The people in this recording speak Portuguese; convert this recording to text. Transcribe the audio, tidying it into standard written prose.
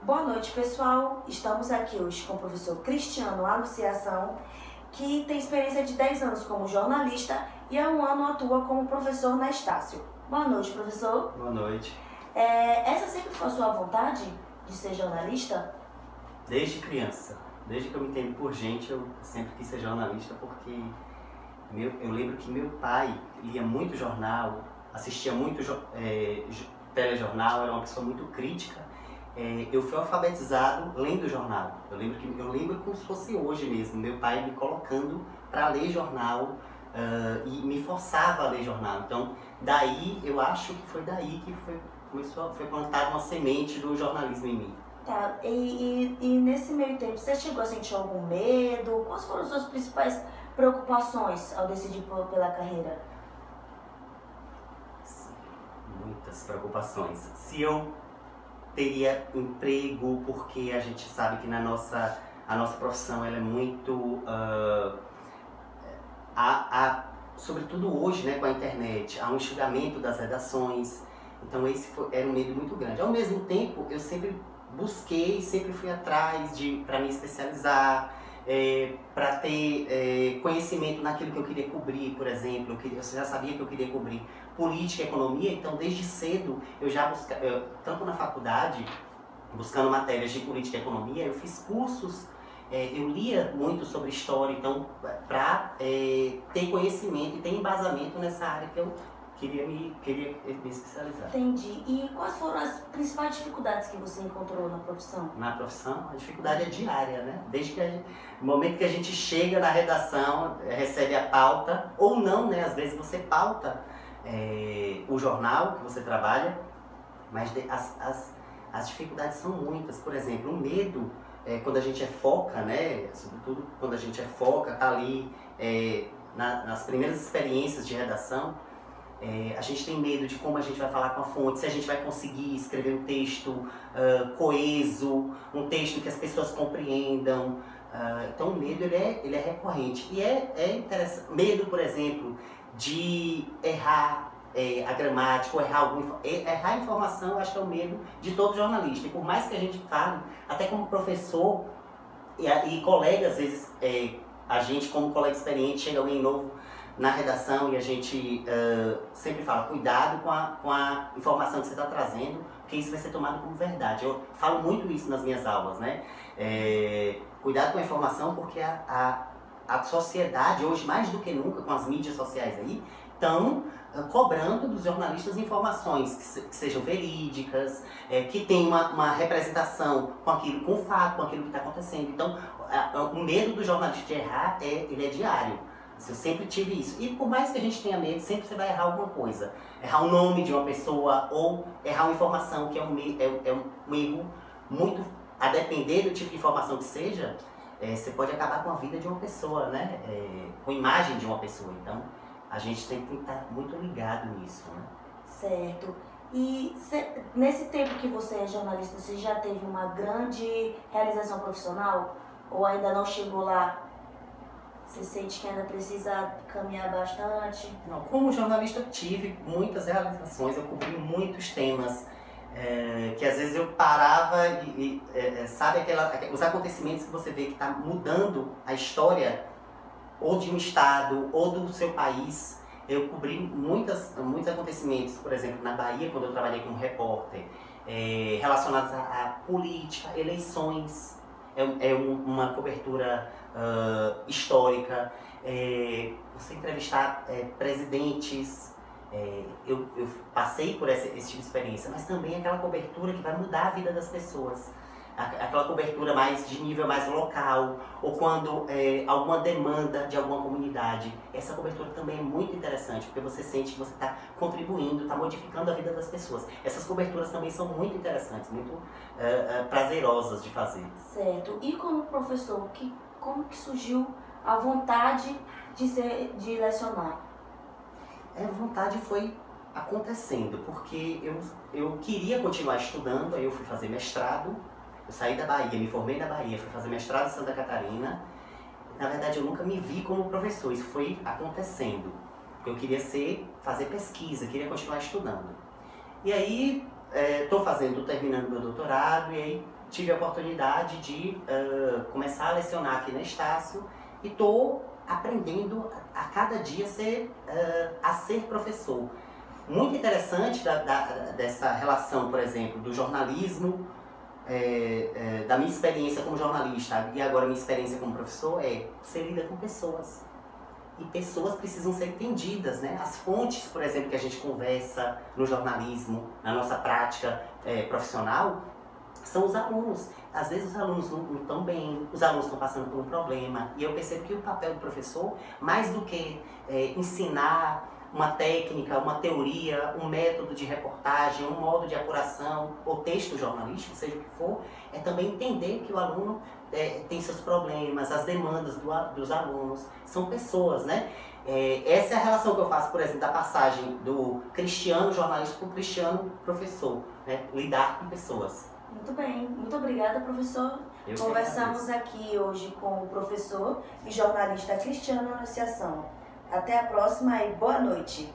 Boa noite, pessoal. Estamos aqui hoje com o professor Cristiano Anunciação, que tem experiência de 10 anos como jornalista e há um ano atua como professor na Estácio. Boa noite, professor. Boa noite. Essa sempre foi a sua vontade de ser jornalista? Desde criança, desde que eu me entendo por gente, eu sempre quis ser jornalista porque eu lembro que meu pai lia muito jornal, assistia muito telejornal, era uma pessoa muito crítica. Eu fui alfabetizado lendo jornal. Eu lembro como se fosse hoje mesmo, meu pai me colocando para ler jornal e me forçava a ler jornal. Então, daí, eu acho que foi daí que foi plantada uma semente do jornalismo em mim. Tá, e nesse meio tempo, você chegou a sentir algum medo? Quais foram as suas principais preocupações ao decidir pela carreira? Muitas preocupações. Se eu teria emprego, porque a gente sabe que a nossa profissão ela é muito, sobretudo hoje, né, com a internet, há um enxugamento das redações, então era um medo muito grande. Ao mesmo tempo, eu sempre busquei, sempre fui atrás para me especializar, para ter conhecimento naquilo que eu queria cobrir, por exemplo. Eu já sabia que eu queria cobrir política e economia, então desde cedo eu já buscava, tanto na faculdade, buscando matérias de política e economia, eu fiz cursos, eu lia muito sobre história, então para ter conhecimento e ter embasamento nessa área que eu queria me especializar. Entendi. E quais foram as principais dificuldades que você encontrou na profissão? Na profissão, a dificuldade é diária, né? Desde que no momento que a gente chega na redação, recebe a pauta, ou não, né? Às vezes você pauta o jornal que você trabalha, mas as dificuldades são muitas. Por exemplo, o medo, quando a gente é foca, né? Sobretudo quando a gente é foca, tá ali nas primeiras experiências de redação, a gente tem medo de como a gente vai falar com a fonte, se a gente vai conseguir escrever um texto coeso, um texto que as pessoas compreendam. Então o medo ele é recorrente. E é interessante. Medo, por exemplo, de errar a gramática, ou errar a informação, eu acho que é o medo de todo jornalista. E por mais que a gente fale, até como professor e colega, às vezes a gente como colega experiente, chega alguém novo na redação e a gente sempre fala, cuidado com a informação que você está trazendo, porque isso vai ser tomado como verdade. Eu falo muito isso nas minhas aulas, né? Cuidado com a informação, porque a sociedade, hoje mais do que nunca, com as mídias sociais aí, estão cobrando dos jornalistas informações que sejam verídicas, que tenham uma representação com o fato, com aquilo que está acontecendo. Então, o medo do jornalista de errar, ele é diário. Eu sempre tive isso. E por mais que a gente tenha medo, sempre você vai errar alguma coisa. Errar o nome de uma pessoa ou errar uma informação, que é um erro muito... A depender do tipo de informação que seja, você pode acabar com a vida de uma pessoa, né? Com a imagem de uma pessoa. Então, a gente sempre tem que estar muito ligado nisso, né? Certo. E nesse tempo que você é jornalista, você já teve uma grande realização profissional? Ou ainda não chegou lá? Você sente que ainda precisa caminhar bastante? Não, como jornalista tive muitas realizações, eu cobri muitos temas que às vezes eu parava e sabe os acontecimentos que você vê que está mudando a história ou de um estado ou do seu país. Eu cobri muitos acontecimentos, por exemplo, na Bahia, quando eu trabalhei como repórter, relacionados à política, eleições. Uma cobertura histórica, você entrevistar presidentes. Eu passei por esse tipo de experiência, mas também aquela cobertura que vai mudar a vida das pessoas. Aquela cobertura de nível mais local, ou quando alguma demanda de alguma comunidade. Essa cobertura também é muito interessante, porque você sente que você está contribuindo, está modificando a vida das pessoas. Essas coberturas também são muito interessantes, muito prazerosas de fazer. Certo. E como professor, como que surgiu a vontade de lecionar? A vontade foi acontecendo, porque eu queria continuar estudando, aí eu fui fazer mestrado. Eu saí da Bahia, me formei na Bahia, fui fazer mestrado em Santa Catarina. Na verdade, eu nunca me vi como professor, isso foi acontecendo. Eu queria fazer pesquisa, queria continuar estudando. E aí, terminando meu doutorado, e aí tive a oportunidade de começar a lecionar aqui na Estácio, e estou aprendendo a cada dia a ser professor. Muito interessante dessa relação, por exemplo, do jornalismo, da minha experiência como jornalista e agora minha experiência como professor, você lida com pessoas. E pessoas precisam ser entendidas, né? As fontes, por exemplo, que a gente conversa no jornalismo, na nossa prática profissional, são os alunos. Às vezes os alunos não estão bem, os alunos estão passando por um problema. E eu percebo que o papel do professor, mais do que ensinar uma técnica, uma teoria, um método de reportagem, um modo de apuração, ou texto jornalístico, seja o que for, é também entender que o aluno tem seus problemas, as demandas dos alunos, são pessoas, né? Essa é a relação que eu faço, por exemplo, da passagem do cristiano jornalista para o cristiano professor, né? Lidar com pessoas. Muito bem, muito obrigada, professor. Conversamos aqui hoje com o professor e jornalista Cristiano Anunciação. Até a próxima e boa noite.